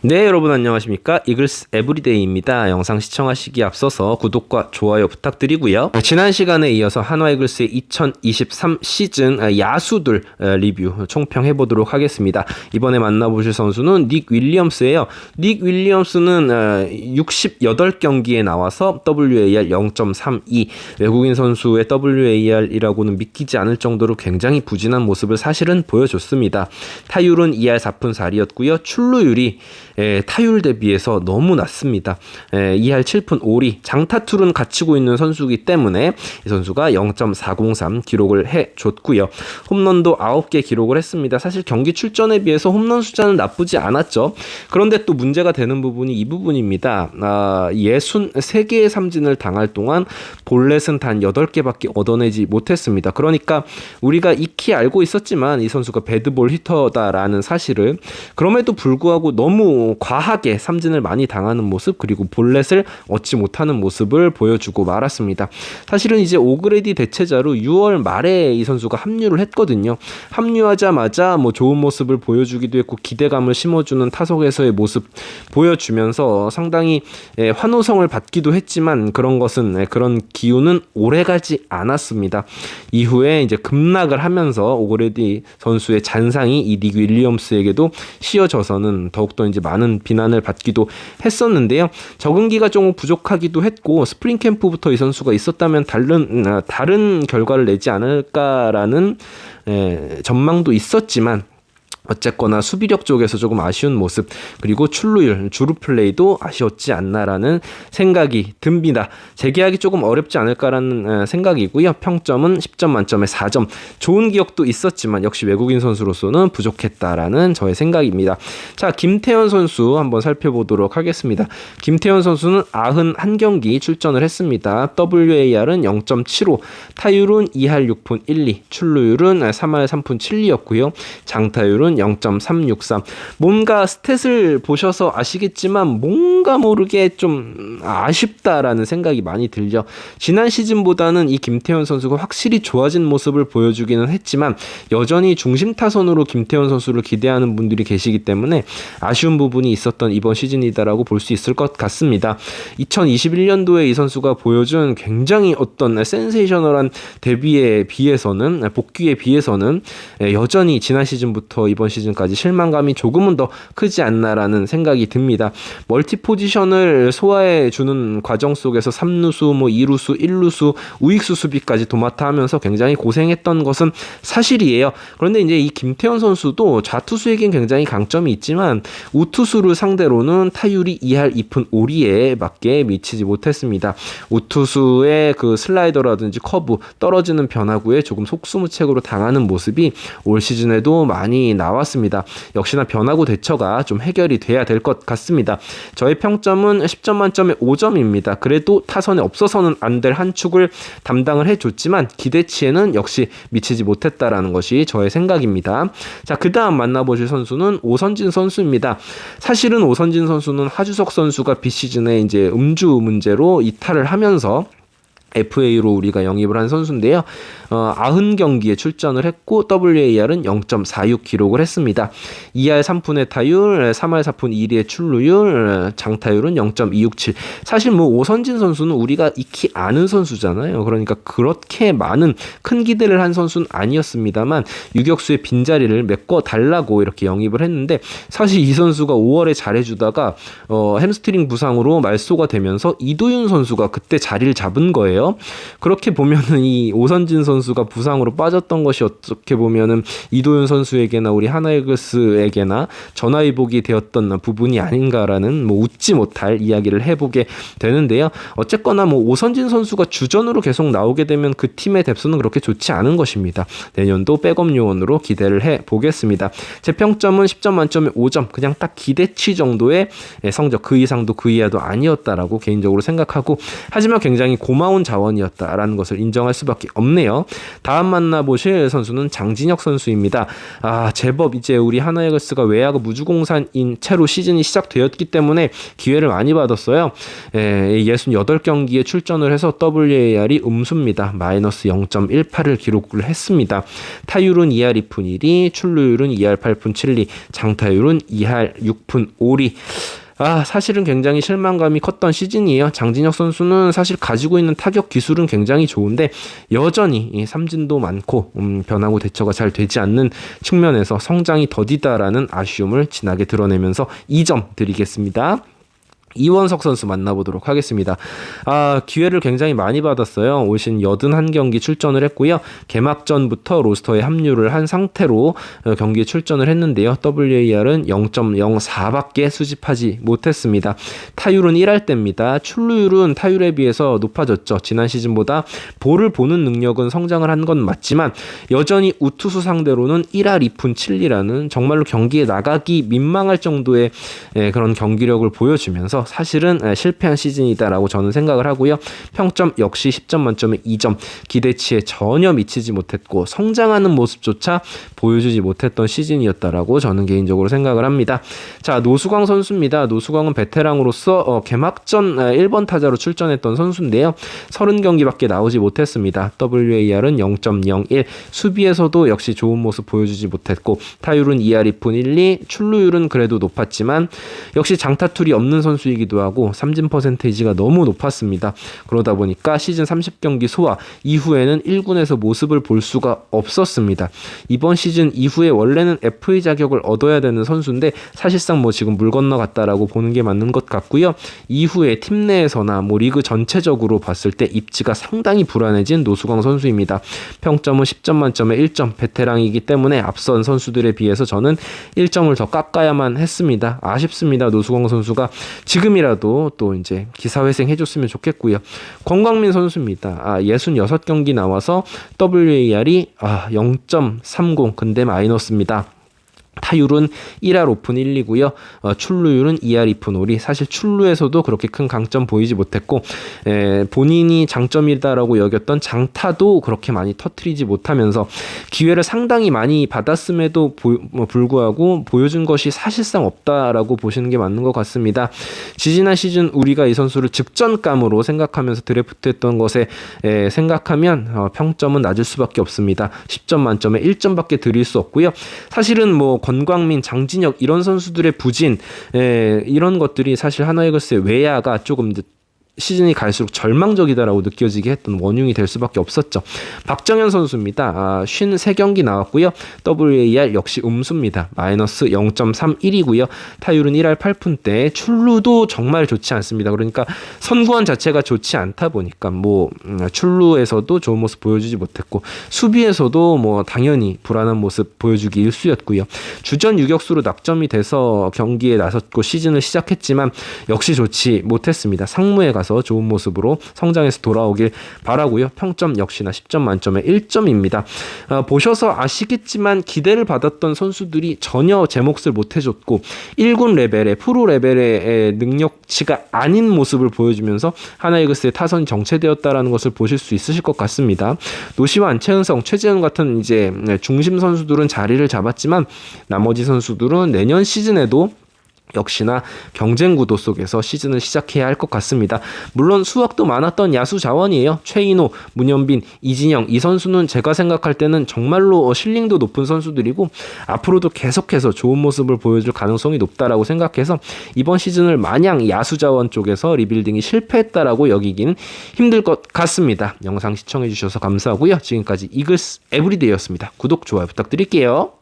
네, 여러분 안녕하십니까? 이글스 에브리데이입니다. 영상 시청하시기에 앞서서 구독과 좋아요 부탁드리고요. 지난 시간에 이어서 한화 이글스의 2023 시즌 야수들 리뷰 총평해보도록 하겠습니다. 이번에 만나보실 선수는 닉 윌리엄스예요. 닉 윌리엄스는 68경기에 나와서 WAR 0.32, 외국인 선수의 WAR이라고는 믿기지 않을 정도로 굉장히 부진한 모습을 사실은 보여줬습니다. 타율은 2할 4푼 4리였고요. 출루율이 타율 대비해서 너무 낮습니다. 2할 7푼 5리, 장타툴은 갖추고 있는 선수이기 때문에 이 선수가 0.403 기록을 해줬고요. 홈런도 9개 기록을 했습니다. 사실 경기 출전에 비해서 홈런 숫자는 나쁘지 않았죠. 그런데 또 문제가 되는 부분이 이 부분입니다. 63개의 삼진을 당할 동안 볼넷은 단 8개밖에 얻어내지 못했습니다. 그러니까 우리가 익히 알고 있었지만 이 선수가 배드볼 히터다라는 사실을, 그럼에도 불구하고 너무 과하게 삼진을 많이 당하는 모습, 그리고 볼넷을 얻지 못하는 모습을 보여주고 말았습니다. 사실은 이제 오그레디 대체자로 6월 말에 이 선수가 합류를 했거든요. 합류하자마자 좋은 모습을 보여주기도 했고 기대감을 심어주는 타석에서의 모습 보여주면서 상당히 환호성을 받기도 했지만 그런 기운은 오래가지 않았습니다. 이후에 이제 급락을 하면서 오그레디 선수의 잔상이 이 닉 윌리엄스에게도 씌워져서는 더욱더 이제 많은 비난을 받기도 했었는데요. 적응기가 좀 부족하기도 했고 스프링 캠프부터 이 선수가 있었다면 다른 결과를 내지 않을까라는 전망도 있었지만 어쨌거나 수비력 쪽에서 조금 아쉬운 모습, 그리고 출루율, 주루 플레이도 아쉬웠지 않나라는 생각이 듭니다. 재계약이 조금 어렵지 않을까라는 생각이고요. 평점은 10점 만점에 4점. 좋은 기억도 있었지만 역시 외국인 선수로서는 부족했다라는 저의 생각입니다. 자, 김태현 선수 한번 살펴보도록 하겠습니다. 김태현 선수는 91경기 출전을 했습니다. WAR은 0.75, 타율은 2할 6푼 1리, 출루율은 3할 3푼 7리였고요. 장타율은 0.363. 뭔가 스탯을 보셔서 아시겠지만 뭔가 모르게 좀 아쉽다라는 생각이 많이 들죠. 지난 시즌보다는 이 김태현 선수가 확실히 좋아진 모습을 보여주기는 했지만 여전히 중심 타선으로 김태현 선수를 기대하는 분들이 계시기 때문에 아쉬운 부분이 있었던 이번 시즌이다라고 볼 수 있을 것 같습니다. 2021년도에 이 선수가 보여준 굉장히 어떤 센세이셔널한 데뷔에 비해서는, 복귀에 비해서는 여전히 지난 시즌부터 이번 시즌까지 실망감이 조금은 더 크지 않나라는 생각이 듭니다. 멀티 포지션을 소화해주는 과정 속에서 3루수, 2루수, 1루수, 우익수 수비까지 도맡아 하면서 굉장히 고생했던 것은 사실이에요. 그런데 이제 이 김태현 선수도 좌투수에겐 굉장히 강점이 있지만 우투수를 상대로는 타율이 2할 2푼 5리에 밖에 미치지 못했습니다. 우투수의 그 슬라이더라든지 커브, 떨어지는 변화구에 조금 속수무책으로 당하는 모습이 올 시즌에도 많이 나왔습니다. 역시나 변화구 대처가 좀 해결이 돼야 될 것 같습니다. 저의 평점은 10점 만점에 5점입니다. 그래도 타선에 없어서는 안 될 한 축을 담당을 해줬지만 기대치에는 역시 미치지 못했다라는 것이 저의 생각입니다. 자, 그 다음 만나보실 선수는 오선진 선수입니다. 사실은 오선진 선수는 하주석 선수가 비시즌에 이제 음주 문제로 이탈을 하면서 FA로 우리가 영입을 한 선수인데요. 90경기에 출전을 했고 WAR은 0.46 기록을 했습니다. 2할 3푼의 타율, 3할 4푼 2리의 출루율, 장타율은 0.267. 사실 오선진 선수는 우리가 익히 아는 선수잖아요. 그러니까 그렇게 많은 큰 기대를 한 선수는 아니었습니다만 유격수의 빈자리를 메꿔달라고 이렇게 영입을 했는데, 사실 이 선수가 5월에 잘해주다가 햄스트링 부상으로 말소가 되면서 이도윤 선수가 그때 자리를 잡은 거예요. 그렇게 보면은 이 오선진 선수가 부상으로 빠졌던 것이 어떻게 보면은 이도윤 선수에게나 우리 하나이글스에게나 전화위복이 되었던 부분이 아닌가라는 웃지 못할 이야기를 해보게 되는데요. 어쨌거나 오선진 선수가 주전으로 계속 나오게 되면 그 팀의 뎁스는 그렇게 좋지 않은 것입니다. 내년도 백업 요원으로 기대를 해보겠습니다. 제 평점은 10점 만점에 5점, 그냥 딱 기대치 정도의 성적, 그 이상도 그 이하도 아니었다라고 개인적으로 생각하고, 하지만 굉장히 고마운 자원이었다라는 것을 인정할 수밖에 없네요. 다음 만나보실 선수는 장진혁 선수입니다. 제법 이제 우리 하나이글스가 외야가 무주공산인 채로 시즌이 시작되었기 때문에 기회를 많이 받았어요. 68경기에 출전을 해서 WAR이 음수입니다. 마이너스 0.18을 기록을 했습니다. 타율은 2할 2푼 1리, 출루율은 2할 8푼 7리, 장타율은 2할 6푼 5리. 사실은 굉장히 실망감이 컸던 시즌이에요. 장진혁 선수는 사실 가지고 있는 타격 기술은 굉장히 좋은데 여전히 삼진도 많고 변화구 대처가 잘 되지 않는 측면에서 성장이 더디다라는 아쉬움을 진하게 드러내면서 2점 드리겠습니다. 이원석 선수 만나보도록 하겠습니다. 기회를 굉장히 많이 받았어요. 올 시즌 81경기 출전을 했고요. 개막전부터 로스터에 합류를 한 상태로 경기에 출전을 했는데요. WAR은 0.04밖에 수집하지 못했습니다. 타율은 1할대입니다. 출루율은 타율에 비해서 높아졌죠. 지난 시즌보다 볼을 보는 능력은 성장을 한 건 맞지만 여전히 우투수 상대로는 1할 2푼 7리라는 정말로 경기에 나가기 민망할 정도의 그런 경기력을 보여주면서 사실은 실패한 시즌이다라고 저는 생각을 하고요. 평점 역시 10점 만점에 2점, 기대치에 전혀 미치지 못했고 성장하는 모습조차 보여주지 못했던 시즌이었다라고 저는 개인적으로 생각을 합니다. 자, 노수광 선수입니다. 노수광은 베테랑으로서 개막전 1번 타자로 출전했던 선수인데요. 30경기밖에 나오지 못했습니다. WAR은 0.01, 수비에서도 역시 좋은 모습 보여주지 못했고 타율은 2할 2푼 1리, 출루율은 그래도 높았지만 역시 장타툴이 없는 선수 이기도 하고 삼진 퍼센테이지가 너무 높았습니다. 그러다 보니까 시즌 30경기 소화 이후에는 1군에서 모습을 볼 수가 없었습니다. 이번 시즌 이후에 원래는 FA 자격을 얻어야 되는 선수인데 사실상 지금 물 건너갔다라고 보는 게 맞는 것 같고요. 이후에 팀 내에서나 리그 전체적으로 봤을 때 입지가 상당히 불안해진 노수광 선수입니다. 평점은 10점 만점에 1점, 베테랑이기 때문에 앞선 선수들에 비해서 저는 1점을 더 깎아야만 했습니다. 아쉽습니다. 노수광 선수가 지금이라도 또 이제 기사회생 해줬으면 좋겠고요. 권광민 선수입니다. 66경기 나와서 WAR이 0.30, 근데 마이너스입니다. 타율은 1할 5푼 1리고요. 출루율은 2할 2푼 5리. 사실 출루에서도 그렇게 큰 강점 보이지 못했고 본인이 장점이다라고 여겼던 장타도 그렇게 많이 터트리지 못하면서 기회를 상당히 많이 받았음에도 불구하고 보여준 것이 사실상 없다라고 보시는 게 맞는 것 같습니다. 지지난 시즌 우리가 이 선수를 직전감으로 생각하면서 드래프트했던 것에 생각하면 평점은 낮을 수밖에 없습니다. 10점 만점에 1점밖에 드릴 수 없고요. 사실은 권광민, 장진혁 이런 선수들의 부진 이런 것들이 사실 하나이글스의 외야가 조금 시즌이 갈수록 절망적이다라고 느껴지게 했던 원흉이 될 수밖에 없었죠. 박정현 선수입니다. 53경기 나왔고요. WAR 역시 음수입니다. 마이너스 0.31이고요. 타율은 1할 8푼대, 출루도 정말 좋지 않습니다. 그러니까 선구원 자체가 좋지 않다 보니까 출루에서도 좋은 모습 보여주지 못했고 수비에서도 당연히 불안한 모습 보여주기 일쑤였고요. 주전 유격수로 낙점이 돼서 경기에 나섰고 시즌을 시작했지만 역시 좋지 못했습니다. 상무에 가서 좋은 모습으로 성장해서 돌아오길 바라고요. 평점 역시나 10점 만점에 1점입니다. 보셔서 아시겠지만 기대를 받았던 선수들이 전혀 제 몫을 못해줬고 1군 레벨의 프로 레벨의 능력치가 아닌 모습을 보여주면서 하나이글스의 타선이 정체되었다라는 것을 보실 수 있으실 것 같습니다. 노시환, 최은성, 최재훈 같은 이제 중심 선수들은 자리를 잡았지만 나머지 선수들은 내년 시즌에도 역시나 경쟁 구도 속에서 시즌을 시작해야 할 것 같습니다. 물론 수확도 많았던 야수 자원이에요. 최인호, 문현빈, 이진영 이 선수는 제가 생각할 때는 정말로 실링도 높은 선수들이고 앞으로도 계속해서 좋은 모습을 보여줄 가능성이 높다라고 생각해서 이번 시즌을 마냥 야수 자원 쪽에서 리빌딩이 실패했다라고 여기기는 힘들 것 같습니다. 영상 시청해 주셔서 감사하고요. 지금까지 이글스 에브리데이였습니다. 구독, 좋아요 부탁드릴게요.